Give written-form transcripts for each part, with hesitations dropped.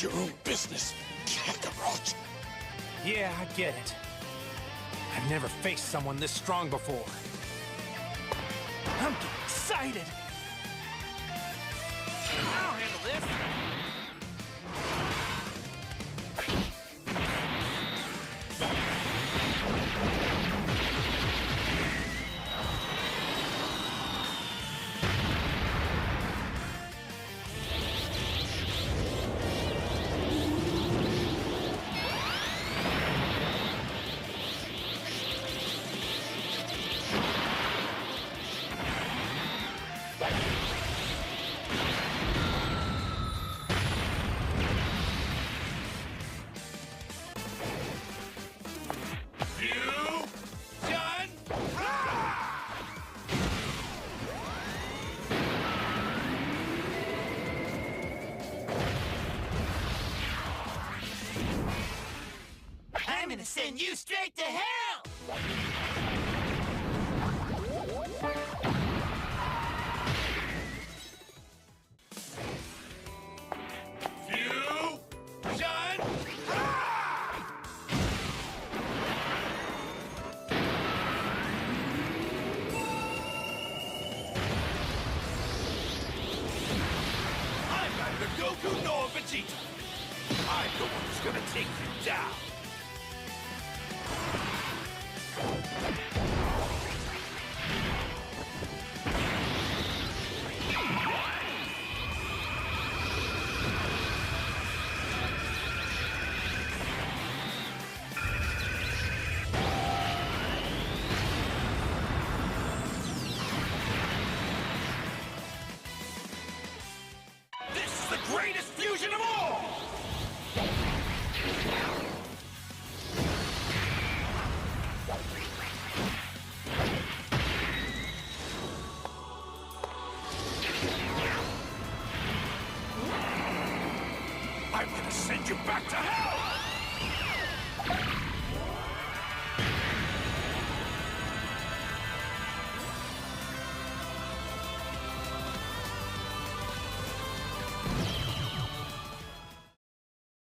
your own business, Kakarot. Yeah, I get it. I've never faced someone this strong before. I'm getting excited. I'll handle this. I'm gonna send you straight to hell! I'm neither Goku nor Vegeta. I'm the one who's gonna take you down. This is the greatest fusion of all! I'm gonna send you back to hell!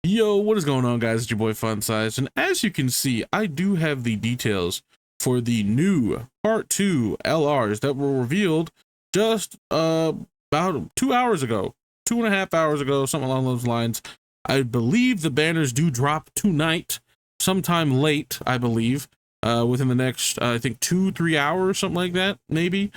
Yo, what is going on, guys? It's your boy Fun Size, and as you can see, I do have the details for the new Part 2 LRs that were revealed just about 2 hours ago, 2.5 hours ago, something along those lines. I believe the banners do drop tonight, sometime late, I believe, within the next, I think 2-3 hours, something like that, maybe.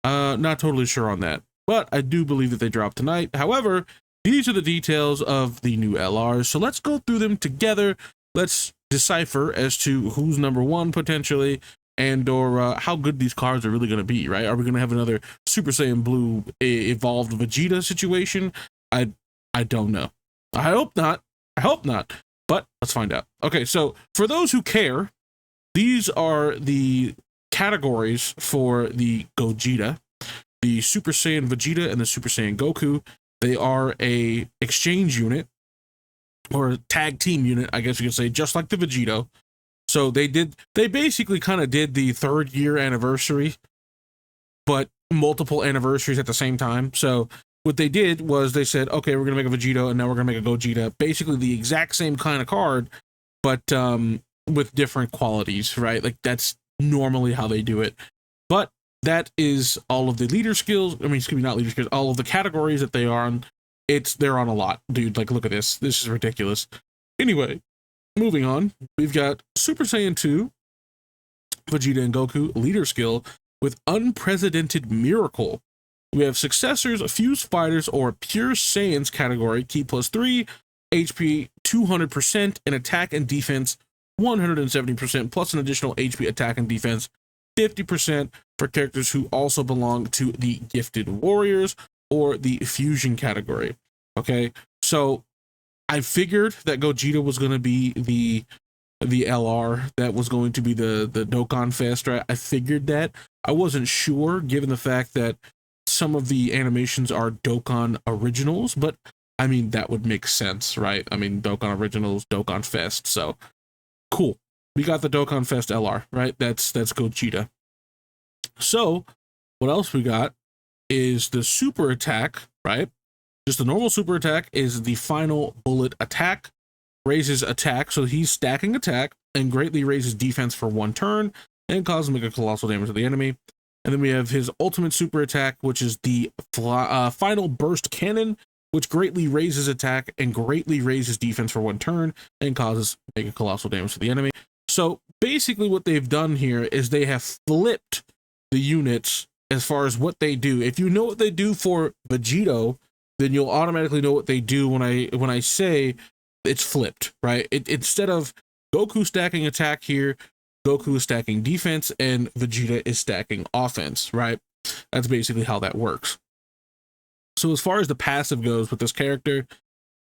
Not totally sure on that, but I do believe that they drop tonight. However, these are the details of the new LRs, so let's go through them together. Let's decipher as to who's number one potentially, and or how good these cards are really going to be, right? Are we going to have another Super Saiyan Blue evolved Vegeta situation? I don't know. I hope not. I hope not. But let's find out. Okay, so for those who care, these are the categories for the Gogeta, the Super Saiyan Vegeta, and the Super Saiyan Goku. They are a exchange unit, or a tag team unit, I guess you could say, just like the Vegito. So they basically kind of did the 3rd year anniversary, but multiple anniversaries at the same time. So what they did was they said, okay, we're gonna make a Vegito, and now we're gonna make a Gogeta, basically the exact same kind of card, but with different qualities, right? Like that's normally how they do it. But that is all of the leader skills. I mean, excuse me, not leader skills, all of the categories that they are on. They're on a lot, dude. Like, look at this. This is ridiculous. Anyway, moving on. We've got Super Saiyan 2, Vegeta and Goku, leader skill with unprecedented miracle. We have successors, fuse fighters, or pure Saiyans category, Ki +3, HP 200%, and attack and defense 170%, plus an additional HP attack and defense 50% for characters who also belong to the Gifted Warriors or the Fusion category. Okay, so I figured that Gogeta was going to be the LR that was going to be the Dokkan Fest, right? I figured that. I wasn't sure, given the fact that some of the animations are Dokkan originals, but I mean, that would make sense, right? I mean, Dokkan originals, Dokkan Fest, so cool. We got the Dokkan Fest LR, right? That's Gogeta. So what else we got is the super attack, right? Just the normal super attack is the final bullet attack, raises attack, so he's stacking attack, and greatly raises defense for 1 turn, and causes mega colossal damage to the enemy. And then we have his ultimate super attack, which is the final burst cannon, which greatly raises attack and greatly raises defense for 1 turn, and causes mega colossal damage to the enemy. So basically what they've done here is they have flipped the units as far as what they do. If you know what they do for Vegito, then you'll automatically know what they do when I say it's flipped, right? Instead of Goku stacking attack here, Goku is stacking defense, and Vegeta is stacking offense, right? That's basically how that works. So as far as the passive goes with this character,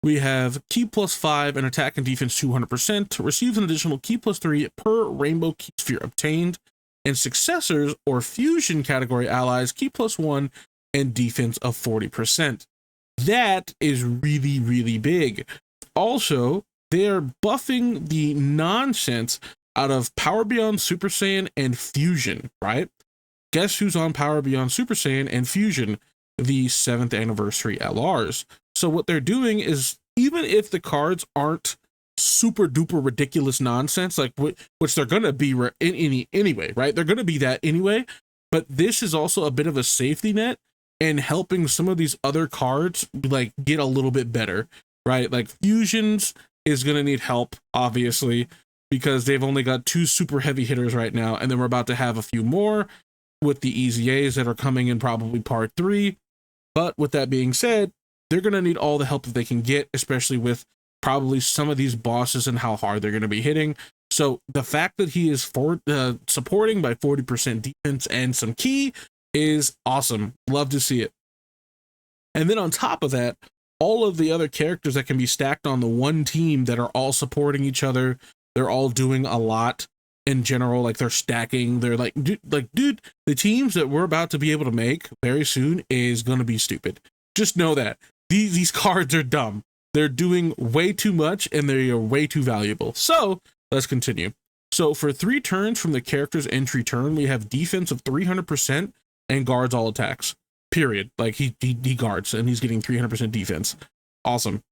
we have Ki +5 and attack and defense 200%, receives an additional Ki +3 per rainbow Ki sphere obtained, and successors or fusion category allies Ki +1 and defense of 40%. That is really, really big. Also, they are buffing the nonsense out of Power Beyond Super Saiyan and Fusion, right? Guess who's on Power Beyond Super Saiyan and Fusion? The 7th anniversary LRs. So what they're doing is, even if the cards aren't super duper ridiculous nonsense, like which they're gonna be anyway, right? They're gonna be that anyway. But this is also a bit of a safety net and helping some of these other cards like get a little bit better, right? Like Fusions is gonna need help, obviously, because they've only got 2 super heavy hitters right now, and then we're about to have a few more with the EZAs that are coming in probably part 3. But with that being said, they're going to need all the help that they can get, especially with probably some of these bosses and how hard they're going to be hitting. So the fact that he is supporting by 40% defense and some ki is awesome. Love to see it. And then on top of that, all of the other characters that can be stacked on the one team that are all supporting each other, they're all doing a lot in general, like they're stacking, they're like, dude, the teams that we're about to be able to make very soon is going to be stupid. Just know that these cards are dumb. They're doing way too much and they are way too valuable. So let's continue. So for 3 turns from the character's entry turn, we have defense of 300% and guards all attacks, period. Like he guards and he's getting 300% defense. Awesome.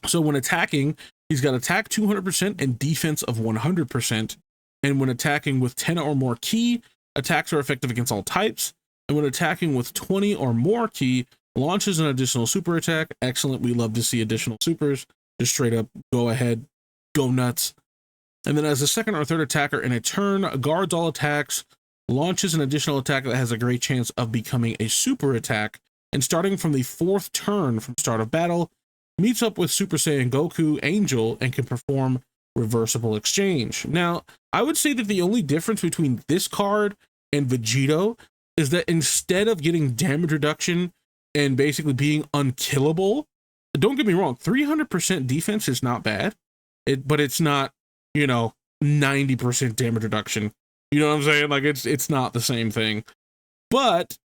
So when attacking, he's got attack 200% and defense of 100%. And when attacking with 10 or more ki, attacks are effective against all types. And when attacking with 20 or more ki, launches an additional super attack. Excellent. We love to see additional supers. Just straight up go ahead, go nuts. And then as a second or third attacker in a turn, guards all attacks, launches an additional attack that has a great chance of becoming a super attack. And starting from the 4th turn from start of battle, meets up with Super Saiyan Goku Angel and can perform reversible exchange. Now, I would say that the only difference between this card and Vegito is that instead of getting damage reduction and basically being unkillable, don't get me wrong, 300% defense is not bad, but it's not, 90% damage reduction. You know what I'm saying? Like it's not the same thing. But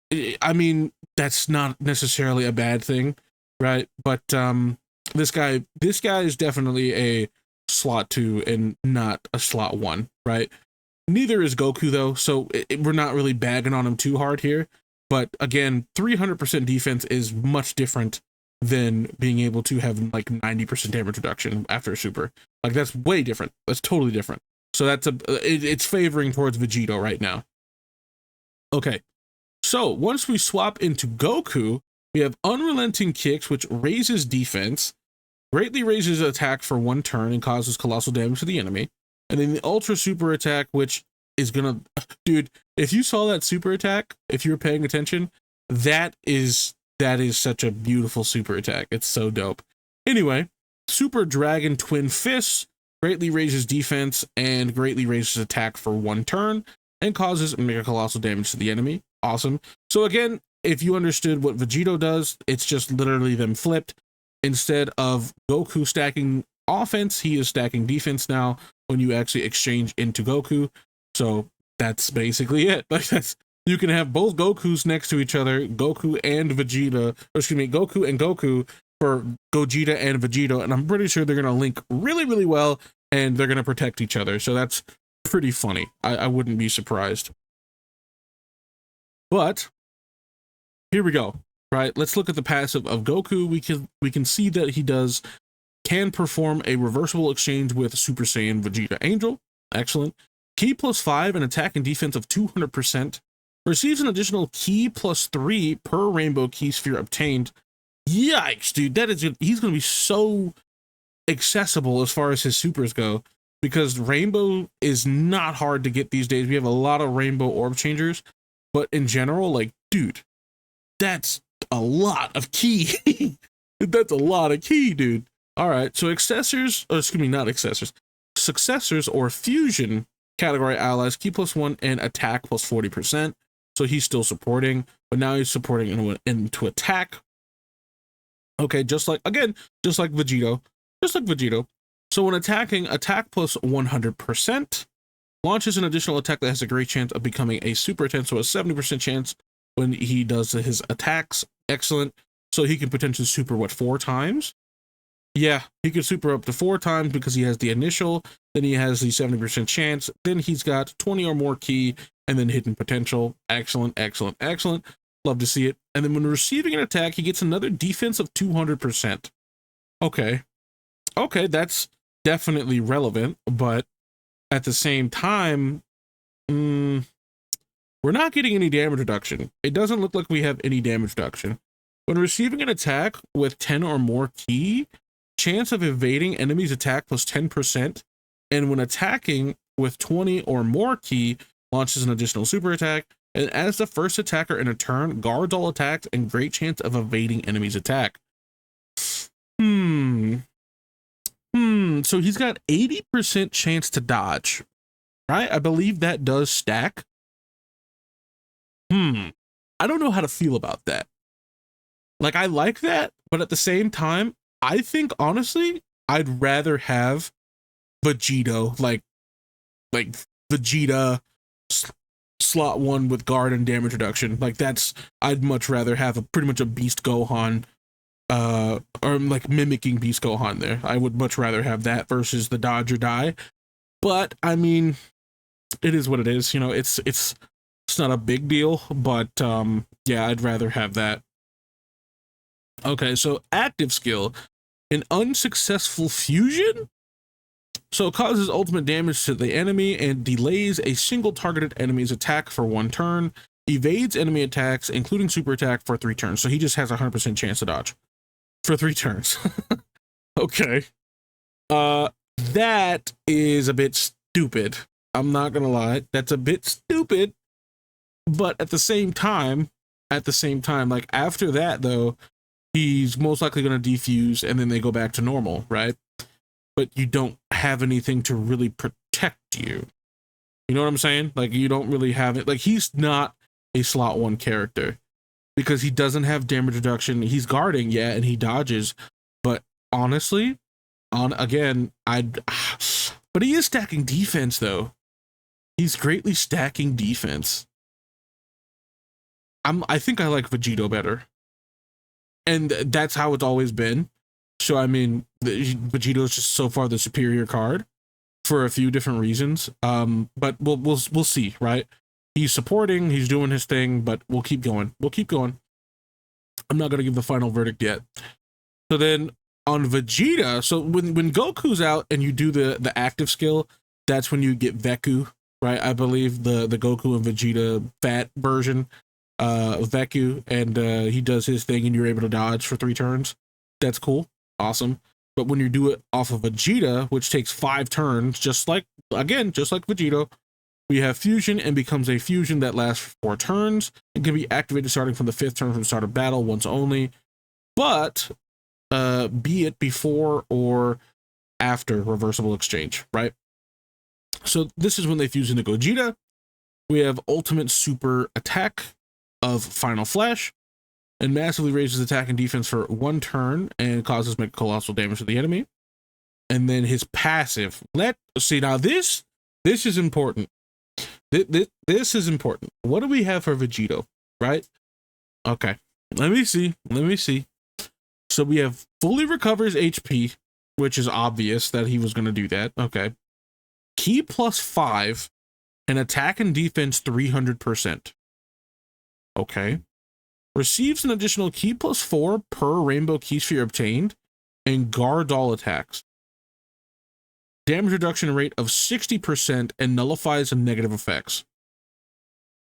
I mean, that's not necessarily a bad thing, right? But this guy is definitely a slot 2 and not a slot 1, right? Neither is Goku though, so we're not really bagging on him too hard here. But again, 300% defense is much different than being able to have like 90% damage reduction after a super. Like that's way different. That's totally different. So it's favoring towards Vegito right now. Okay, so once we swap into Goku, we have Unrelenting Kicks, which raises defense, greatly raises attack for 1 turn and causes colossal damage to the enemy. And then the Ultra Super Attack, which is gonna, dude, if you saw that super attack, if you were paying attention, that is such a beautiful super attack. It's so dope. Anyway, Super Dragon Twin Fists greatly raises defense and greatly raises attack for 1 turn and causes mega colossal damage to the enemy. Awesome. So again, if you understood what Vegito does, it's just literally them flipped. Instead of Goku stacking offense, he is stacking defense now when you actually exchange into Goku. So that's basically it. Like you can have both Gokus next to each other, Goku and Vegeta, or excuse me, Goku and Goku for Gogeta and Vegito, and I'm pretty sure they're gonna link really, really well, and they're gonna protect each other. So that's pretty funny. I wouldn't be surprised. But here we go. right? Let's look at the passive of Goku. We can see that he can perform a reversible exchange with Super Saiyan Vegeta Angel. Excellent. Ki +5 and attack and defense of 200%. Receives an additional Ki +3 per rainbow Ki sphere obtained. Yikes, dude. He's going to be so accessible as far as his supers go, because rainbow is not hard to get these days. We have a lot of rainbow orb changers, but in general, like, dude, that's a lot of Ki. That's a lot of Ki, dude. All right, so successors or fusion category allies, Ki +1 and attack +40%. So he's still supporting, but now he's supporting into attack. Okay, just like Vegito. So when attacking, attack +100%, launches an additional attack that has a great chance of becoming a super attack, so a 70% chance when he does his attacks. Excellent. So he can potentially super, what, 4 times? Yeah, he could super up to 4 times because he has the initial, then he has the 70% chance, then he's got 20 or more Ki, and then hidden potential. Excellent, excellent, excellent. Love to see it. And then when receiving an attack, he gets another defense of 200%. Okay, that's definitely relevant, but at the same time, we're not getting any damage reduction. It doesn't look like we have any damage reduction. When receiving an attack with 10 or more Ki, chance of evading enemies' attack +10%, and when attacking with 20 or more Ki, launches an additional super attack, and as the first attacker in a turn, guards all attacks and great chance of evading enemies' attack. So he's got 80% chance to dodge, right? I believe that does stack. I don't know how to feel about that. Like, I like that, but at the same time, I think, honestly, I'd rather have Vegito, like Vegeta slot 1 with guard and damage reduction. Like, I'd much rather have pretty much a Beast Gohan, or like mimicking Beast Gohan there. I would much rather have that versus the dodge or die. But I mean, it is what it is. You know, it's not a big deal, but yeah, I'd rather have that. Okay, so active skill, an unsuccessful fusion. So it causes ultimate damage to the enemy and delays a single targeted enemy's attack for 1 turn, evades enemy attacks, including super attack, for 3 turns. So he just has a 100% chance to dodge for 3 turns. Okay. That is a bit stupid. I'm not gonna lie. That's a bit stupid. But at the same time, like, after that, though, he's most likely going to defuse and then they go back to normal, right? But you don't have anything to really protect you. You know what I'm saying? Like, you don't really have it. Like, he's not a slot 1 character because he doesn't have damage reduction. He's guarding, yeah, and he dodges. But honestly, but he is stacking defense, though. He's greatly stacking defense. I think I like Vegito better. And that's how it's always been. So, I mean, Vegito is just so far the superior card for a few different reasons. But we'll see, right? He's supporting, he's doing his thing, but we'll keep going. I'm not going to give the final verdict yet. So then on Vegeta, so when Goku's out and you do the active skill, that's when you get Veku, right? I believe the Goku and Vegeta fat version. Veku, and he does his thing and you're able to dodge for 3 turns. That's cool. Awesome. But when you do it off of Vegeta, which takes 5 turns, just like Vegito, we have fusion and becomes a fusion that lasts for 4 turns and can be activated starting from the 5th turn from the start of battle once only, but be it before or after reversible exchange, right? So this is when they fuse into Gogeta. We have ultimate super attack of Final Flash, and massively raises attack and defense for 1 turn and causes make colossal damage to the enemy. And then his passive. Let's see, now this is important. This is important. What do we have for Vegito, right? Okay, let me see. So we have fully recovers HP, which is obvious that he was going to do that. Okay. Ki +5 and attack and defense 300%. Okay. receives an additional key +4 per rainbow key sphere obtained, and guard all attacks. Damage reduction rate of 60% and nullifies negative effects.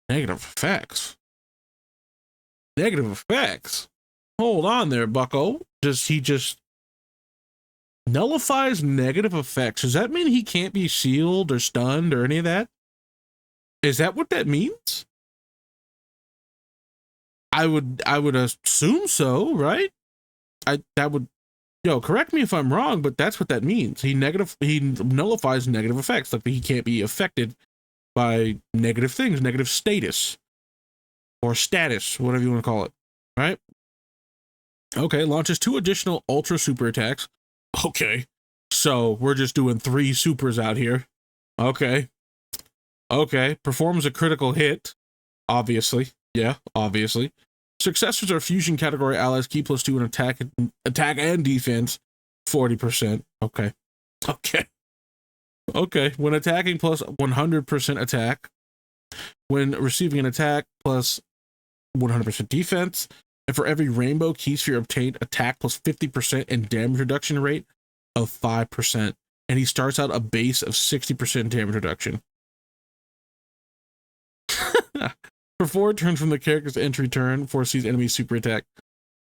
Negative effects? Negative effects? Hold on there, bucko. He just nullifies negative effects? Does that mean he can't be sealed or stunned or any of that? Is that what that means? I would assume so, right? Correct me if I'm wrong, but that's what that means. He nullifies negative effects, like he can't be affected by negative things, negative status or status, whatever you want to call it, right? Okay, launches 2 additional ultra super attacks. Okay, so we're just doing 3 supers out here. Okay, performs a critical hit, obviously. Yeah, obviously. Successors are fusion category allies, key +2 in attack and defense, 40%. Okay. When attacking plus 100% attack. When receiving an attack plus 100% defense. And for every rainbow key sphere obtained, attack plus 50% and damage reduction rate of 5%. And he starts out a base of 60% damage reduction. For 4 turns from the character's entry turn, foresees enemy super attack.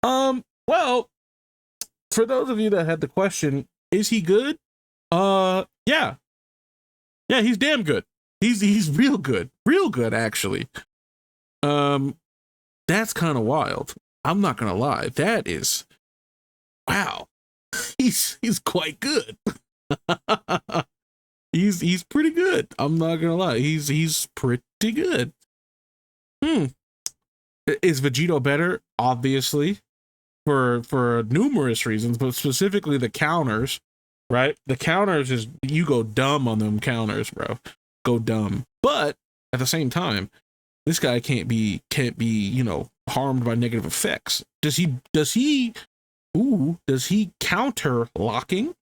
Well, for those of you that had the question, is he good? Yeah, he's damn good. He's real good, actually. That's kind of wild. I'm not gonna lie. That is, wow. He's quite good. he's pretty good. I'm not gonna lie. He's pretty good. Is Vegito better? Obviously, for numerous reasons, but specifically the counters, right? The counters is, you go dumb on them counters, bro. Go dumb. But at the same time, this guy can't be, harmed by negative effects. Does he counter locking?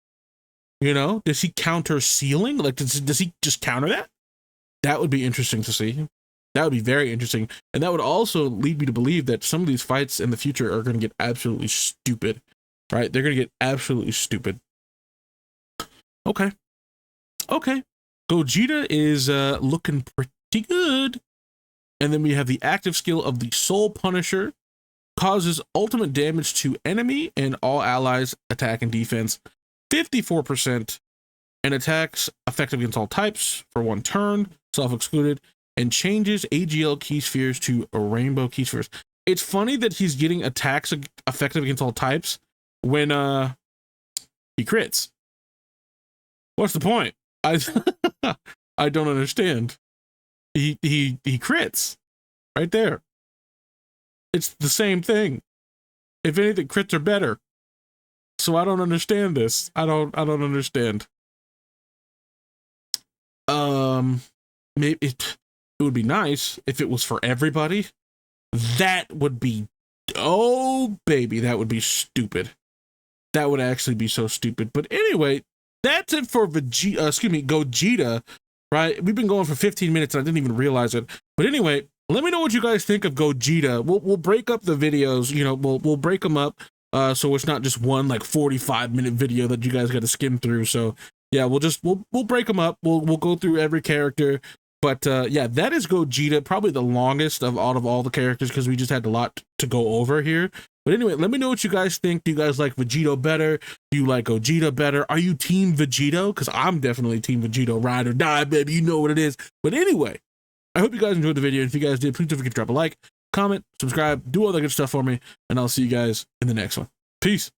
Does he counter sealing? Like, does he just counter that? That would be interesting to see. That would be very interesting. And that would also lead me to believe that some of these fights in the future are going to get absolutely stupid, right? They're going to get absolutely stupid. Okay. Gogeta is looking pretty good. And then we have the active skill of the Soul Punisher. Causes ultimate damage to enemy and all allies, attack and defense, 54%. And attacks effective against all types for 1 turn, self-excluded. And changes AGL key spheres to rainbow key spheres. It's funny that he's getting attacks effective against all types when he crits. What's the point? I don't understand. He crits right there. It's the same thing. If anything, crits are better. So I don't understand this. I don't understand. Maybe it would be nice if it was for everybody. That would be, oh baby, that would be stupid. That would actually be so stupid. But anyway, that's it for Gogeta, right? We've been going for 15 minutes and I didn't even realize it. But anyway, let me know what you guys think of Gogeta. We'll break up the videos, we'll break them up so it's not just one like 45-minute video that you guys got to skim through. So yeah, we'll break them up. We'll go through every character. But yeah, that is Gogeta, probably the longest of all the characters because we just had a lot to go over here. But anyway, let me know what you guys think. Do you guys like Vegito better? Do you like Gogeta better? Are you Team Vegito? Because I'm definitely Team Vegito. Ride or die, baby. You know what it is. But anyway, I hope you guys enjoyed the video. If you guys did, please don't forget to drop a like, comment, subscribe, do all that good stuff for me. And I'll see you guys in the next one. Peace.